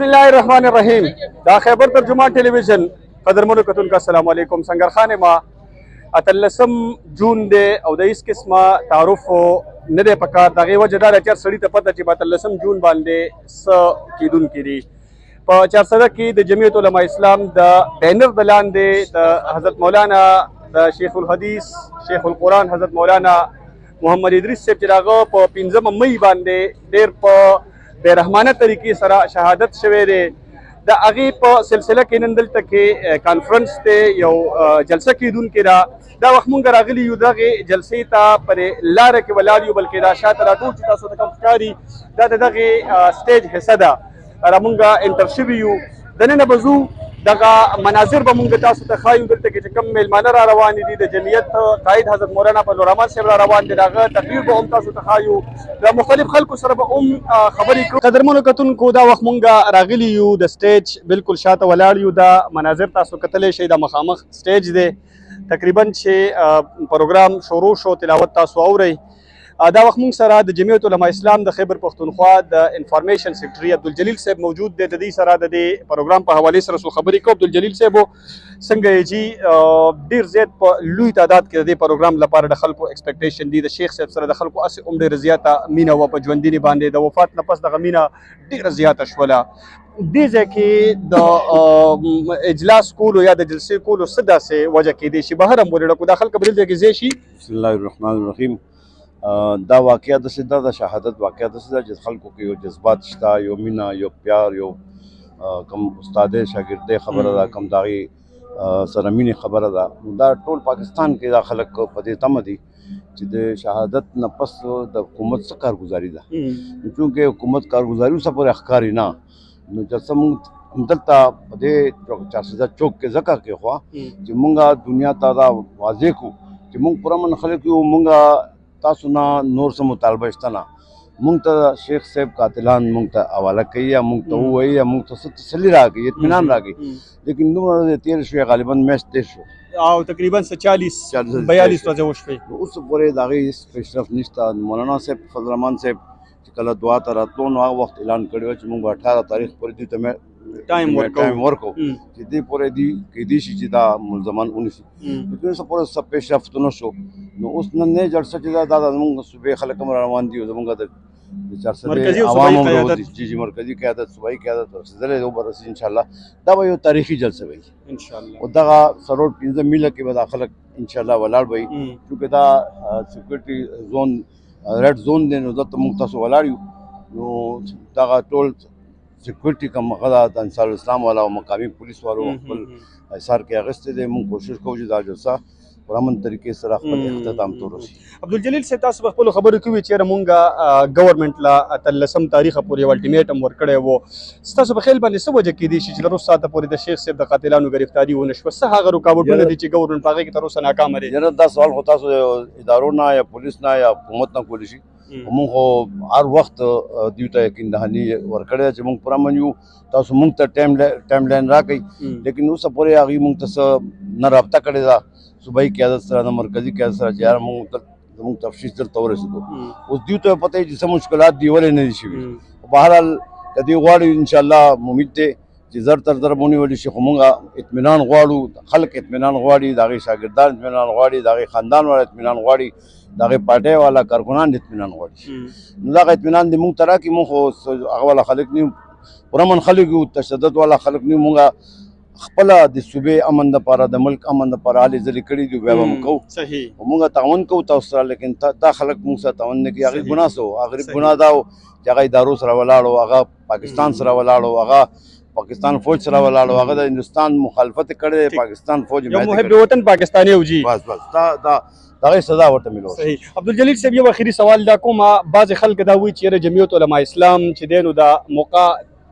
बिस्मिल्लाहिर्रहमानिर्रहीम دا खैबर तर्जुमा टेलीविजन قدرمنو کتونکو السلام علیکم سنگرخان ما اتلسم جون دی او د هیڅ قسمه تعارف نه دی پکار دغه وجه دا چې سړی ته پته چې په اتلسم جون باندې څه کیدونکي دي په چارسده کې د جمعیت علماء اسلام د بینر د لاندې د حضرت مولانا د شیخ الحدیث شیخ القرآن حضرت مولانا محمد ادریس صاحب چې هغه په 15 مئی باندې ډېر په بېرحمانه طریقې سره شهادت شوی دی د هغې په سلسله کې نن دلته کې کانفرنس دی یو جلسه کیدونکې ده دا وخت مونږ راغلي یو دغې جلسې ته پرې لاره کې ولاړ یو بلکې دا شاته راټول چې تاسو ته کوم ښکاري دا د دغې سټیج حصه ده رامونږ انټر شوي یو دننه به ځو دغه مناظر به مونږ تاسو ته ښایو دلته کې چې کوم میلمانه را روان دي د جمعیت قائد حضرت مولانا فضل الرحمن صاحب را روان دي د هغه تقریر به هم تاسو ته ښایو د مختلف خلکو سره به هم خبرې کوو قدرمنو کتونکو دا وخت مونږ راغلي یو د سټیج بالکل شاته ولاړ یو دا مناظر تاسو کتلی شئ دا مخامخ سټیج دی تقریبا چې پروګرام شروع شو تلاوت تاسو اورئ دا وخت مونږ سره د جمعیت علماء اسلام د خیبر پښتونخوا د انفارمیشن سیکرټري عبدالجلیل صاحب موجود دی د دې سره د دې پروګرام په حوالې سره څو خبرې کوو عبدالجلیل صاحب څنګه یې جی ډېر زیات په لوی تعداد کې د دې پروګرام لپاره د خلکو ایکسپیکټیشن دي د شیخ صاحب سره د خلکو هسې هم ډېره زیاته مینه وه په ژوندینې باندې د وفات نه پس دغه مینه ډېره زیاته شوله دې ځای کې د اجلاس کولو یا د جلسې کولو څه داسې وجه کېدی شي بهر هم ولېږه کو دا خلک به دلته کې ځای شي بسم الله الرحمن الرحیم دا واقعه داسې ده د شهادت واقعه داسې ده چې خلکو کې یو جذبات شته یو مینه یو پیار یو کم استاد شاګردۍ خبره ده کم دغې سره مینې خبره ده دا ټول پاکستان کې دا خلک په دې تمه دي چې د شهادت نه پس د حکومت څه کارګزاري ده چونکې حکومت کارګزاري اوسه پورې ښکاري نه نو جلسه موږ همدلته په دې چارسده چوک کې ځکه کېښوه چې موږ دنیا ته دا واضح کړو چې موږ پوره من خلک یو موږ تاسو نه نور څه مطالبه شته نه موږ ته شیخ صاحب قاتلان موږ ته حواله کوي یا موږ ته ووایي یا موږ ته څه تسلي راکوي اطمینان راکوي لیکن دومره تېر شوې غالبا میاشت تېر شو او تقریبا 42 ورځې وشوې اوس پورې د هغې هېڅ پیشرفت نشته مولانا صاحب فضل الرحمن صاحب چې کله دعا ته راتلو نو هغه وخت اعلان کړی و چې موږ 18 تاریخ پورې دوی ته ټایم ورکوو چې دې پورې دي کېدی شي چې دا ملزمان ونیسي لیکن اوس پورې څه پیشرفت نه شو نو اوس نننۍ جلسه چې دا زموږ صوبې خلک هم روان دي او زموږ د چارسدې عوام هم راوځي چې مرکزي قیادت صوبایي قیادت رسېدلی دی وبه رسېږي انشاءالله دا به یو تاریخي جلسه وي انشاءالله او دغه څلور 15 میله کې به دا خلک انشاءالله ولاړ وي چونکې دا سیکورټي زون ریډ زون دی نو دلته موږ تاسو ولاړ یو نو دغه ټول سیکورټي کوم هغه د انصار الاسلام والا او مقامي پولیس والو خپل حصار کې اخیستی دی موږ کوشش کوو چې دا جلسه په امن طریقې سره خپل اختتام ته ورسي عبدالجلیل صاحب تاسو په خپلو خبرو کې وي چېرې مونږ ګورنمنټ له 18 تاریخه پورې یو الټیمیټم ورکړی و ستاسو په خیال باندې څه وجه کېدی شي چې تر اوسه ساعته پورې د شیخ صاحب د قاتلانو ګرفتاري ونه شوه څه هغه رکاوټونه دي چې ګورنمنټ په هغې کې تر اوسه ناکامه دی یاره دا سوال خو تاسو ادارو نه یا پولیس نه یا حکومت نه کولی شي موږ خو هر وخت دوی ته یقین دهاني ورکړې ده چې موږ پوره من یو تاسو موږ ته ټایم لاین راکړئ لیکن اوسه پورې هغوی موږ ته څه نه رابطه کړې ده صوبایي قیادت سره د مرکزي قیادت سره چې یاره موږ تفتیش دلته ورسېدو اوس دوی ته پته وي چې څه مشکلات دي ولې نه دي شوي بهرحال که دوی غواړي انشاءالله امید دی چې زر تر زر به ونیولی شي خو موږ اطمینان غواړو خلک اطمینان غواړي د هغې شاګردان اطمینان غواړي د هغې خاندان والا اطمینان غواړي د هغې پارټۍ والا کارکنان اطمینان غواړي نو دغه اطمینان دې موږ ته راکړي موږ خو هغه والا خلک نه یو پوره من خلک یو تشدد والا خلک نه یو موږ خپله د صوبې امن دپاره د ملک امن دپاره هلې ځلې کړي دي بیا به موږ کوو صحیح موږ تعاون کوو تاسو سره لیکن دا خلک موږ سره تعاون نه کوي هغې ګناه څه و هغې ګناه دا و چې هغه ادارو سره ولاړ و هغه پاکستان سره ولاړ و هغه پاکستان فوج سره ولاړ و هغه د هندوستان مخالفت کړی دی پاکستان فوج یو محب وطن پاکستانی او جی بس دا دغه سزا ورته ملو صحیح عبدالجلیل صاحب یو اخري سوال دا کوم بعضې خلک دا وایي چې یاره جمعیت علماء اسلام چې دی نو دا موقع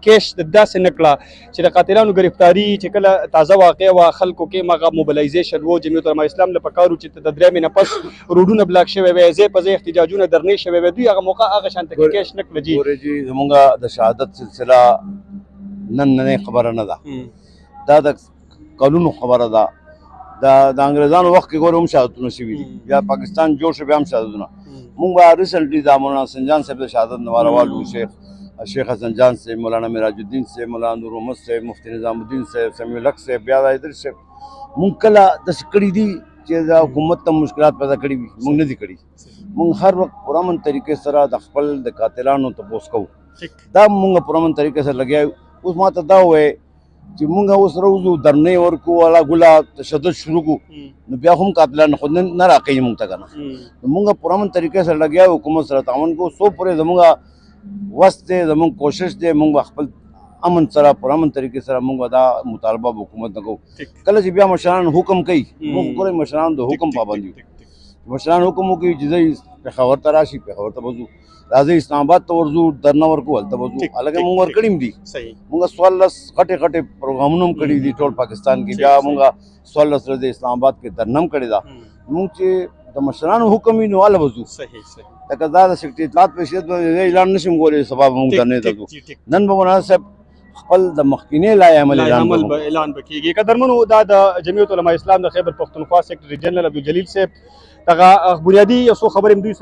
کیش د داسې نه کړه چې د قاتلانو گرفتاري چې کله تازه واقع وه خلکو کې هغه موبلایزیشن و جمعیت علماء اسلام له پکار و چې د درېیمې نه پس روډونه بلاک شوی وی ځای په ځای احتجاجونه درنې شوی وی دوی هغه موقع هغه شانته کې کیش نه کړه جي ګورې جي زمونږ د شهادت سلسله نننۍ خبره نه ده دا د کلونو خبره ده د انګریزانو وخت کې ګورې هم شهادتونه شوي دي بیا پاکستان جوړ شو بیا هم شهادتونه مونږ به ریسنټلي دا مولانا سنجان صاحب د شهادت نه وروالو شیخ شیخ حسن جان سے مولانا مراج الدین سے مولانا نور محمد سے مفتی نظام الدین سے سمیع الحق سے بیا ادریس سے مونږ کله داسې کړي دي چې دا حکومت ته مشکلات پیدا کړي وي مونږ نه دي کړي مونږ هر وخت پرامن طریقې سره د خپل د قاتلانو تپوس کوو دا مونږ پرامن طریقې سره لګیا یو اوس ما ته دا ووایې چې مونږ اوس روزو درنې ورکو والا ګولا تشدد شروع کړو نو بیا هم قاتلان خود نه راکوي مونږ ته که نه نو مونږ پرامن طریقې سره لګیا یو حکومت سره تعاون کوو څو پورې زمونږ وس دی زمونږ کوشش دی مونږ خپل امن سره پرامن طریقې سره مونږ دا مطالبه حکومت نه کوو کله چې بیا مشران حکم کوي مونږ ګورئ مشران د حکم پابند یو مشران حکم وکړي چې ځئ پېښور ته راشي پېښور ته به ځو راځئ اسلام آباد ته ورځو درنه ورکو هلته به ځو هلکه مونږ ورکړي هم دي مونږ 14 غټې غټې پروګرامونه هم کړي دي ټول پاکستان کې بیا مونږ 14 ورځې اسلام آباد کې درنه هم کړې ده مونږ چې د مشرانو حکم وي نو هله به ځو لکه دا د سکرټري اطلاعات په حیثیت باندې اعلان نشم کولی سبا به مونږ درنې ته ځو نن به مولانا صاحب خپل د مخکینې لایحه عمل اعلان به کېږي قدرمنو دا د جمعیت علماء اسلام د خیبر پښتونخوا سیکرټري جنرال عبدالجلیل صاحب دغه بنیادي یو څو خبرې هم دوی